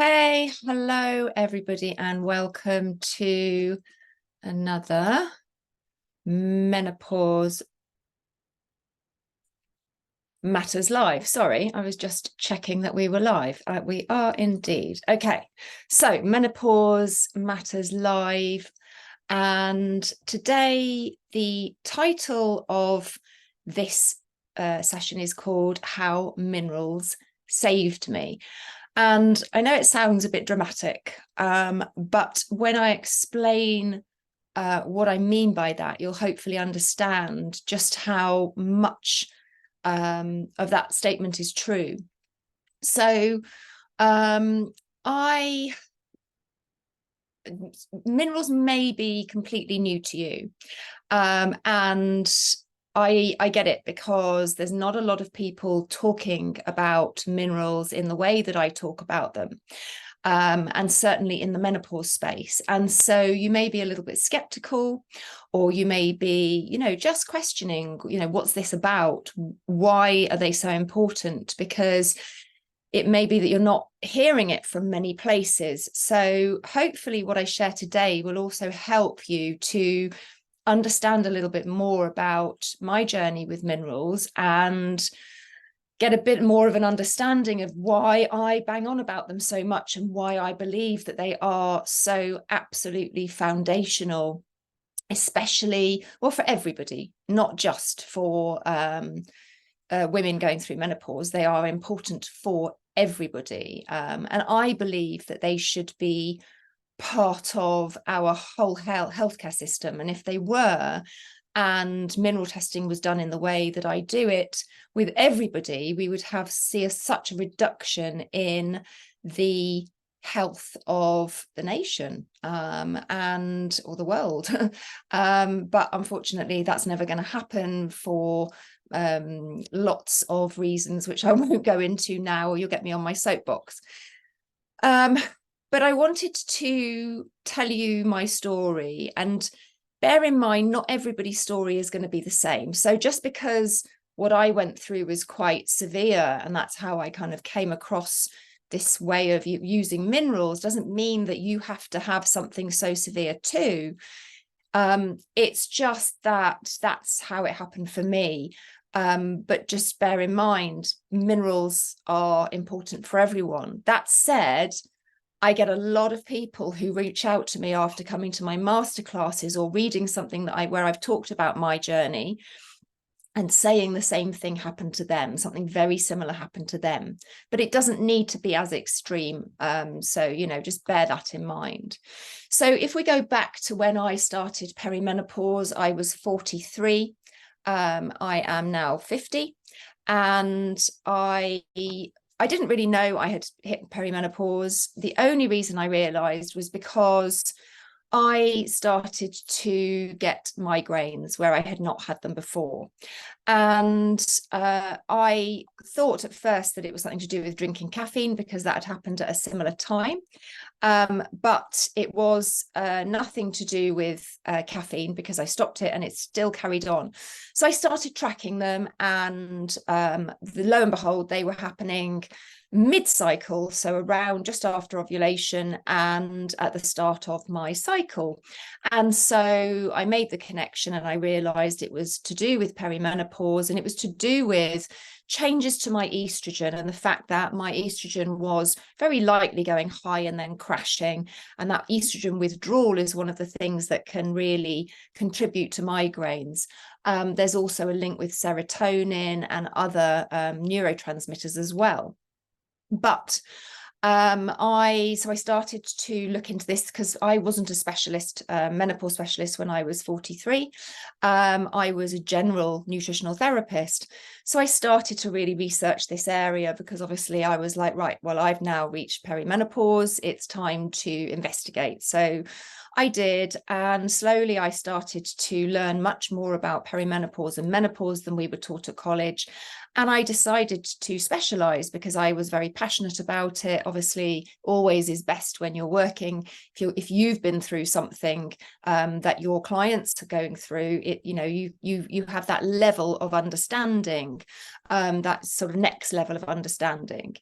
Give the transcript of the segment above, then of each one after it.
Hey, hello everybody, and welcome to another Menopause Matters live. Sorry, I was just checking that we were live. We are indeed. Okay, so Menopause Matters live, and today the title of this session is called How Minerals Saved Me. And I know it sounds a bit dramatic, but when I explain what I mean by that, you'll hopefully understand just how much of that statement is true. So minerals may be completely new to you. And I get it, because there's not a lot of people talking about minerals in the way that I talk about them. And certainly in the menopause space. And so you may be a little bit skeptical, or you may be, just questioning, what's this about? Why are they so important? Because it may be that you're not hearing it from many places. So hopefully what I share today will also help you to understand a little bit more about my journey with minerals and get a bit more of an understanding of why I bang on about them so much and why I believe that they are so absolutely foundational, especially, well, for everybody, not just for women going through menopause. They are important for everybody. And I believe that they should be part of our whole healthcare system. And if they were, and mineral testing was done in the way that I do it with everybody, we would see such a reduction in the health of the nation and or the world. But unfortunately, that's never going to happen for lots of reasons, which I won't go into now, or you'll get me on my soapbox. But I wanted to tell you my story, and bear in mind, not everybody's story is going to be the same. So just because what I went through was quite severe, and that's how I kind of came across this way of using minerals, doesn't mean that you have to have something so severe too. It's just that's how it happened for me. But just bear in mind, minerals are important for everyone. That said, I get a lot of people who reach out to me after coming to my masterclasses or reading something where I've talked about my journey and saying the same thing happened to them, something very similar happened to them. But it doesn't need to be as extreme. So, just bear that in mind. So if we go back to when I started perimenopause, I was 43. I am now 50. And I didn't really know I had hit perimenopause. The only reason I realized was because I started to get migraines where I had not had them before. And I thought at first that it was something to do with drinking caffeine, because that had happened at a similar time. But it was nothing to do with caffeine, because I stopped it and it still carried on. So I started tracking them, and lo and behold, they were happening mid-cycle, so around just after ovulation and at the start of my cycle. And so I made the connection, and I realized it was to do with perimenopause, and it was to do with changes to my estrogen, and the fact that my estrogen was very likely going high and then crashing. And that estrogen withdrawal is one of the things that can really contribute to migraines. There's also a link with serotonin and other neurotransmitters as well. But I started to look into this, because I wasn't a specialist, menopause specialist, when I was 43. I was a general nutritional therapist. So I started to really research this area, because obviously I was like, right, well, I've now reached perimenopause. It's time to investigate. So I did, and slowly I started to learn much more about perimenopause and menopause than we were taught at college. And I decided to specialize because I was very passionate about it. Obviously, always is best when you're working. If you've been through something that your clients are going through, it, you know, you have that level of understanding, that sort of next level of understanding.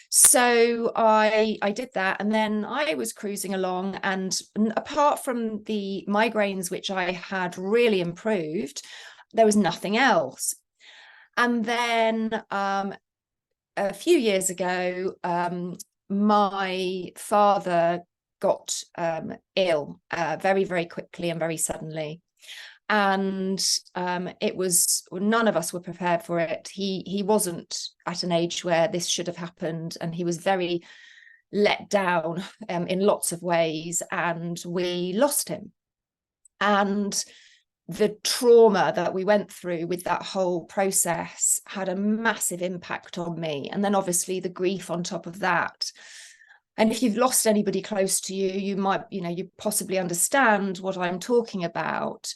So I did that, and then I was cruising along, and apart from the migraines, which I had really improved, there was nothing else. And then a few years ago, my father got ill very, very quickly and very suddenly. And it was, none of us were prepared for it. He wasn't at an age where this should have happened, and he was very let down in lots of ways, and we lost him. And the trauma that we went through with that whole process had a massive impact on me. And then obviously the grief on top of that. And if you've lost anybody close to you, you might, you know, you possibly understand what I'm talking about.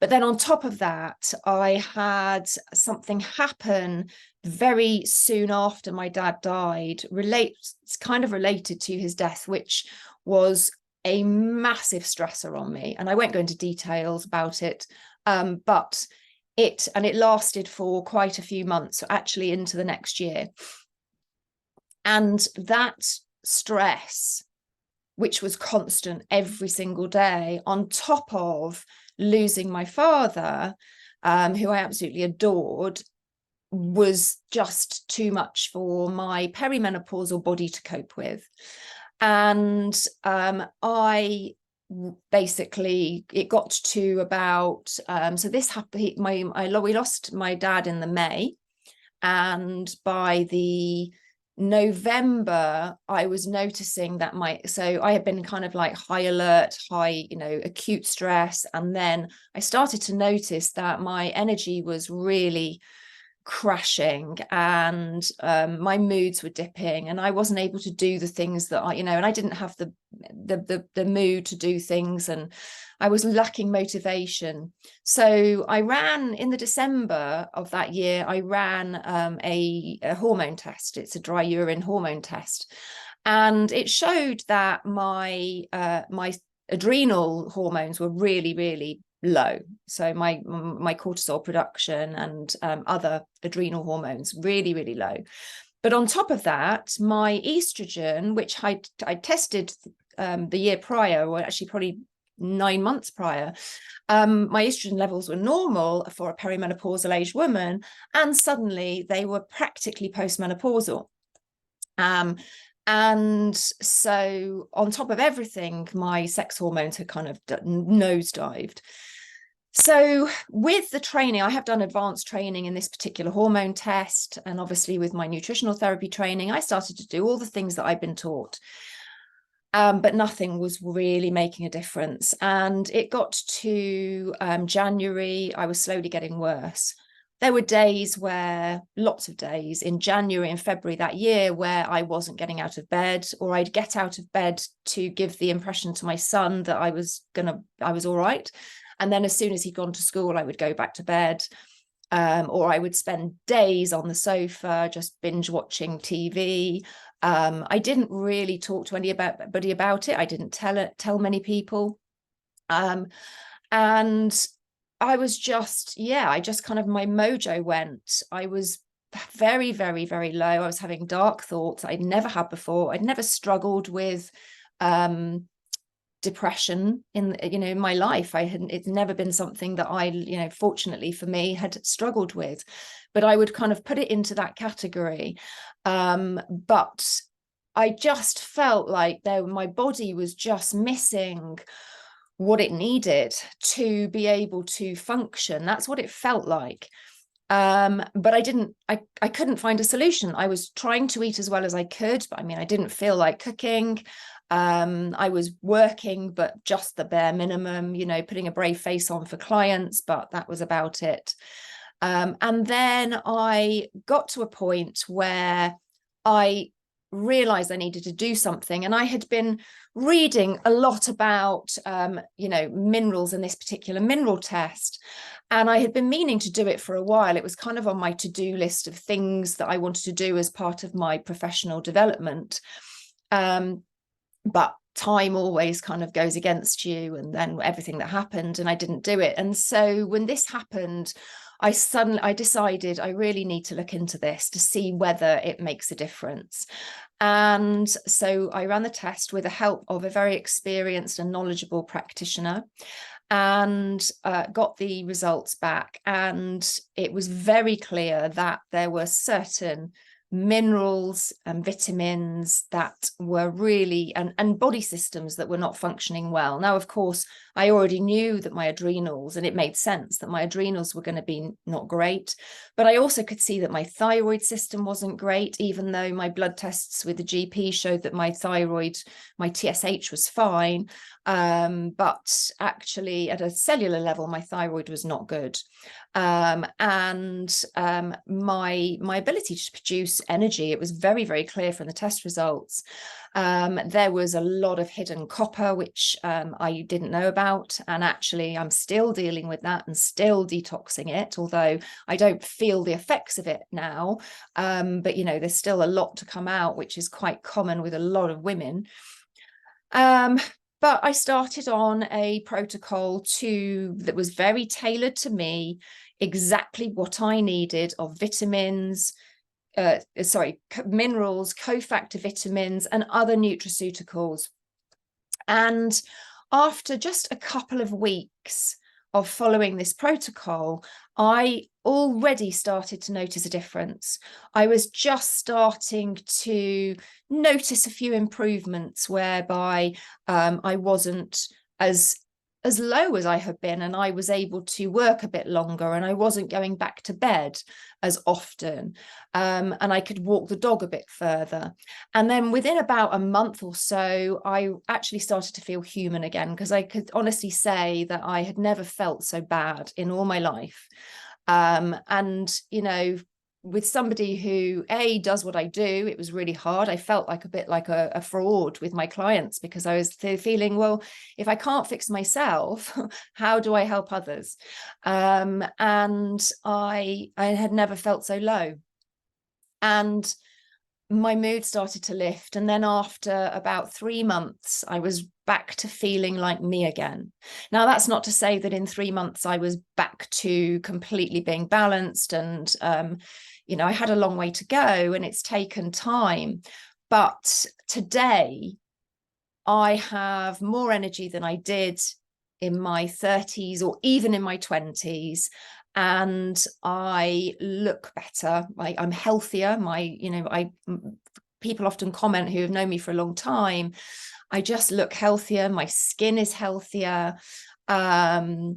But then on top of that, I had something happen very soon after my dad died, kind of related to his death, which was a massive stressor on me. And I won't go into details about it, but it lasted for quite a few months, actually into the next year. And that stress, which was constant every single day, on top of losing my father, who I absolutely adored, was just too much for my perimenopausal body to cope with. And I basically, it got to about, so this happened, we lost my dad in the May, and by the November, I was noticing that so I had been kind of like high alert, acute stress. And then I started to notice that my energy was really crashing, and my moods were dipping, and I wasn't able to do the things that and I didn't have the mood to do things, and I was lacking motivation. So I ran in the December of that year, I ran a hormone test. It's a dry urine hormone test, and it showed that my adrenal hormones were really, really low. So my cortisol production and other adrenal hormones really, really low. But on top of that, my estrogen, which I tested the year prior, or actually probably 9 months prior, my estrogen levels were normal for a perimenopausal aged woman, and suddenly they were practically postmenopausal. And so on top of everything, my sex hormones had kind of nosedived. So with the training, I have done advanced training in this particular hormone test. And obviously with my nutritional therapy training, I started to do all the things that I've been taught. But nothing was really making a difference. And it got to January, I was slowly getting worse. There were days lots of days in January and February that year where I wasn't getting out of bed, or I'd get out of bed to give the impression to my son that I was all right. And then as soon as he'd gone to school, I would go back to bed, or I would spend days on the sofa just binge watching TV. I didn't really talk to anybody about it. I didn't tell many people. And I was just, I just kind of, my mojo went. I was very, very, very low. I was having dark thoughts I'd never had before. I'd never struggled with depression in my life. It's never been something that I, fortunately for me, had struggled with, but I would kind of put it into that category. But I just felt like my body was just missing what it needed to be able to function. That's what it felt like. But I couldn't find a solution. I was trying to eat as well as I could, but I didn't feel like cooking. I was working, but just the bare minimum, putting a brave face on for clients, but that was about it. And then I got to a point where I realized I needed to do something. And I had been reading a lot about, minerals in this particular mineral test. And I had been meaning to do it for a while. It was kind of on my to-do list of things that I wanted to do as part of my professional development. But time always kind of goes against you, and then everything that happened, and I didn't do it. And so when this happened, I decided I really need to look into this to see whether it makes a difference. And so I ran the test with the help of a very experienced and knowledgeable practitioner, and got the results back. And it was very clear that there were certain minerals and vitamins that were really, and body systems that were not functioning well. Now, of course, I already knew that my adrenals, and it made sense that my adrenals were going to be not great, but I also could see that my thyroid system wasn't great, even though my blood tests with the GP showed that my thyroid, my TSH was fine. But actually at a cellular level, my thyroid was not good. My ability to produce energy, it was very, very clear from the test results. There was a lot of hidden copper, which I didn't know about. And actually, I'm still dealing with that and still detoxing it, although I don't feel the effects of it now. But, there's still a lot to come out, which is quite common with a lot of women. But I started on a protocol that was very tailored to me, exactly what I needed of vitamins, minerals, cofactor vitamins, and other nutraceuticals. And after just a couple of weeks of following this protocol, I already started to notice a difference. I was just starting to notice a few improvements whereby I wasn't as low as I had been, and I was able to work a bit longer, and I wasn't going back to bed as often, and I could walk the dog a bit further. And then within about a month or so, I actually started to feel human again, because I could honestly say that I had never felt so bad in all my life. And with somebody who does what I do, it was really hard. I felt like a bit like a fraud with my clients, because I was feeling, well, if I can't fix myself, how do I help others? And I had never felt so low. And my mood started to lift. And then after about 3 months, I was back to feeling like me again. Now, that's not to say that in 3 months I was back to completely being balanced. And, I had a long way to go, and it's taken time. But today, I have more energy than I did in my 30s or even in my 20s. And I look better. I'm healthier. People often comment, who have known me for a long time, I just look healthier. My skin is healthier. I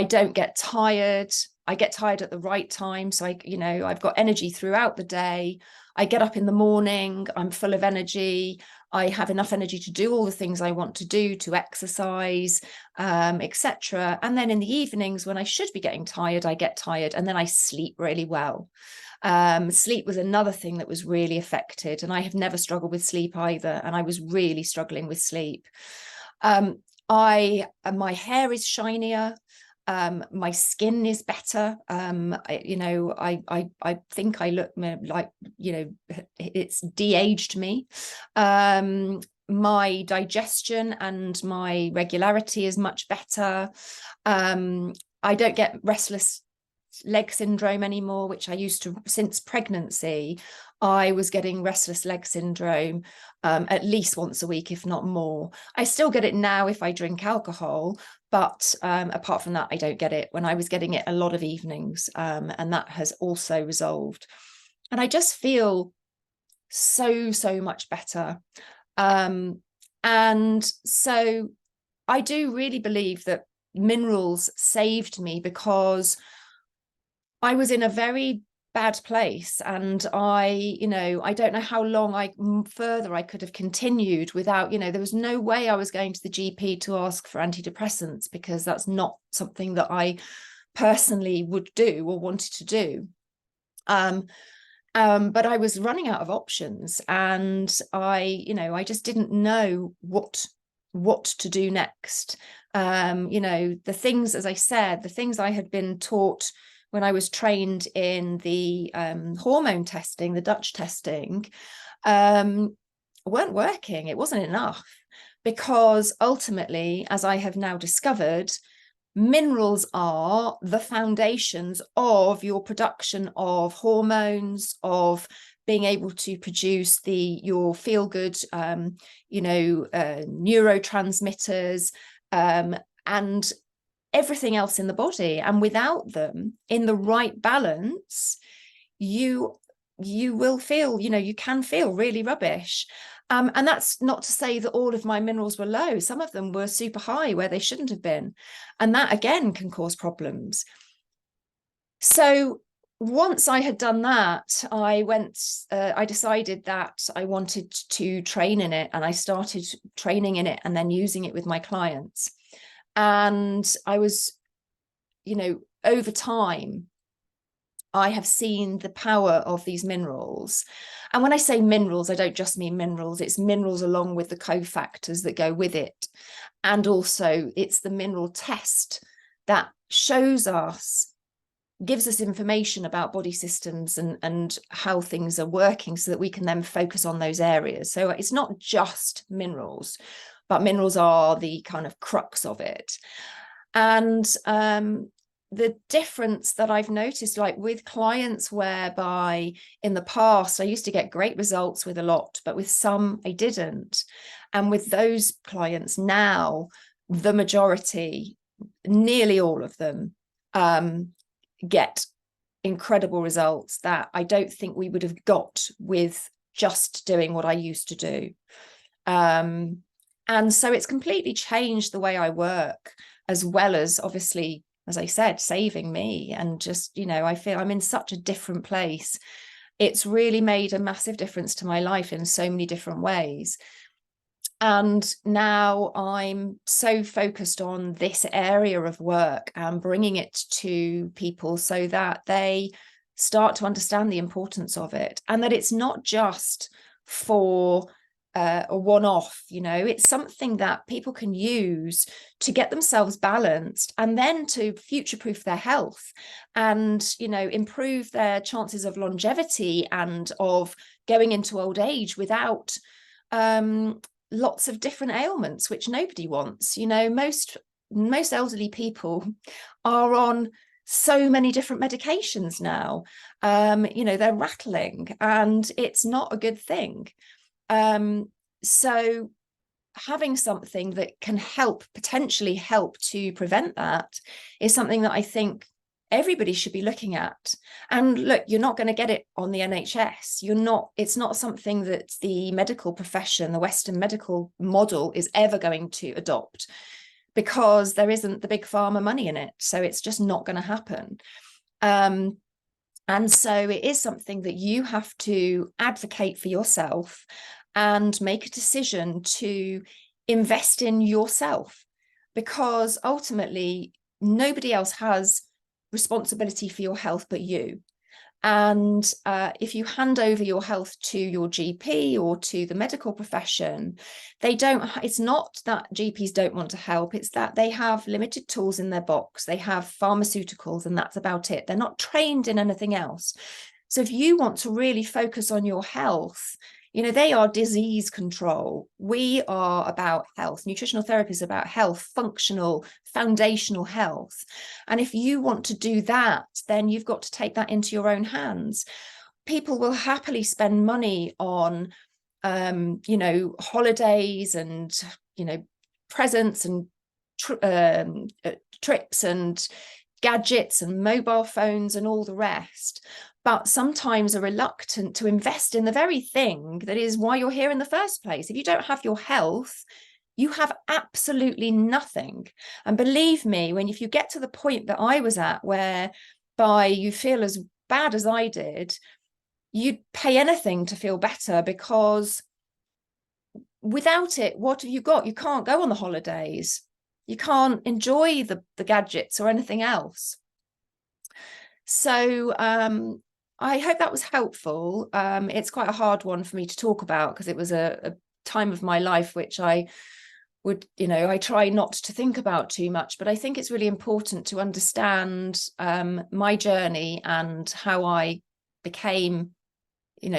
don't get tired. I get tired at the right time. So I've got energy throughout the day. I get up in the morning, I'm full of energy. I have enough energy to do all the things I want to do, to exercise, etc. And then in the evenings, when I should be getting tired, I get tired, and then I sleep really well. Sleep was another thing that was really affected, and I have never struggled with sleep either. And I was really struggling with sleep. My hair is shinier. My skin is better. I think I look like, it's de-aged me. My digestion and my regularity is much better. I don't get restless leg syndrome anymore, which I used to. Since pregnancy, I was getting restless leg syndrome at least once a week, if not more. I still get it now if I drink alcohol, but apart from that, I don't get it. When I was getting it a lot of evenings, and that has also resolved. And I just feel so much better. And so I do really believe that minerals saved me, because I was in a very bad place, and I don't know how long further I could have continued without, there was no way I was going to the GP to ask for antidepressants, because that's not something that I personally would do or wanted to do. But I was running out of options, and I just didn't know what to do next. You know, the things, as I said, the things I had been taught when I was trained in the hormone testing, the Dutch testing, weren't working. It wasn't enough, because ultimately, as I have now discovered, minerals are the foundations of your production of hormones, of being able to produce your feel good, neurotransmitters, and everything else in the body. And without them in the right balance, you will feel, you can feel really rubbish. And that's not to say that all of my minerals were low. Some of them were super high where they shouldn't have been. And that again can cause problems. So once I had done that, I decided that I wanted to train in it, and I started training in it and then using it with my clients. And I was, over time, I have seen the power of these minerals. And when I say minerals, I don't just mean minerals. It's minerals along with the cofactors that go with it. And also it's the mineral test that shows us, gives us information about body systems and how things are working, so that we can then focus on those areas. So it's not just minerals, but minerals are the kind of crux of it. And the difference that I've noticed, like with clients whereby in the past I used to get great results with a lot, but with some I didn't. And with those clients now, the majority, nearly all of them, get incredible results that I don't think we would have got with just doing what I used to do. And so it's completely changed the way I work, as well as obviously, as I said, saving me. And just, I feel I'm in such a different place. It's really made a massive difference to my life in so many different ways. And now I'm so focused on this area of work and bringing it to people so that they start to understand the importance of it, and that it's not just for a one-off. It's something that people can use to get themselves balanced, and then to future-proof their health and, improve their chances of longevity and of going into old age without lots of different ailments, which nobody wants. Most elderly people are on so many different medications now. They're rattling, and it's not a good thing. So having something that can potentially help to prevent that is something that I think everybody should be looking at. And look, you're not going to get it on the NHS. It's not something that the medical profession, the Western medical model, is ever going to adopt, because there isn't the big pharma money in it. So it's just not going to happen. And so it is something that you have to advocate for yourself and make a decision to invest in yourself, because ultimately nobody else has responsibility for your health but you. And if you hand over your health to your GP or to the medical profession, it's not that GPs don't want to help, it's that they have limited tools in their box. They have pharmaceuticals, and that's about it. They're not trained in anything else. So if you want to really focus on your health, they are disease control. We are about health. Nutritional therapy is about health, functional, foundational health. And if you want to do that, then you've got to take that into your own hands. People will happily spend money on, holidays and, presents and trips and gadgets and mobile phones and all the rest, but sometimes are reluctant to invest in the very thing that is why you're here in the first place. If you don't have your health, you have absolutely nothing. And believe me, if you get to the point that I was at, whereby you feel as bad as I did, you'd pay anything to feel better, because without it, what have you got? You can't go on the holidays. You can't enjoy the gadgets or anything else. So I hope that was helpful. It's quite a hard one for me to talk about, because it was a time of my life which I would, I try not to think about too much, but I think it's really important to understand my journey and how I became,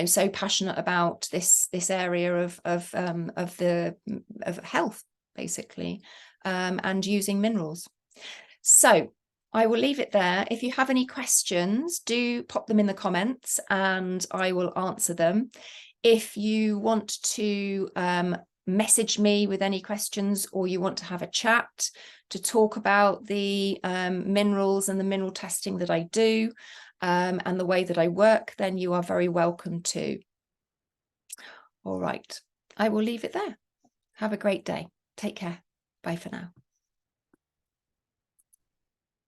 so passionate about this area of health, basically, and using minerals. So I will leave it there. If you have any questions, do pop them in the comments and I will answer them. If you want to message me with any questions, or you want to have a chat to talk about the minerals and the mineral testing that I do, and the way that I work, then you are very welcome to. All right, I will leave it there. Have a great day. Take care. Bye for now.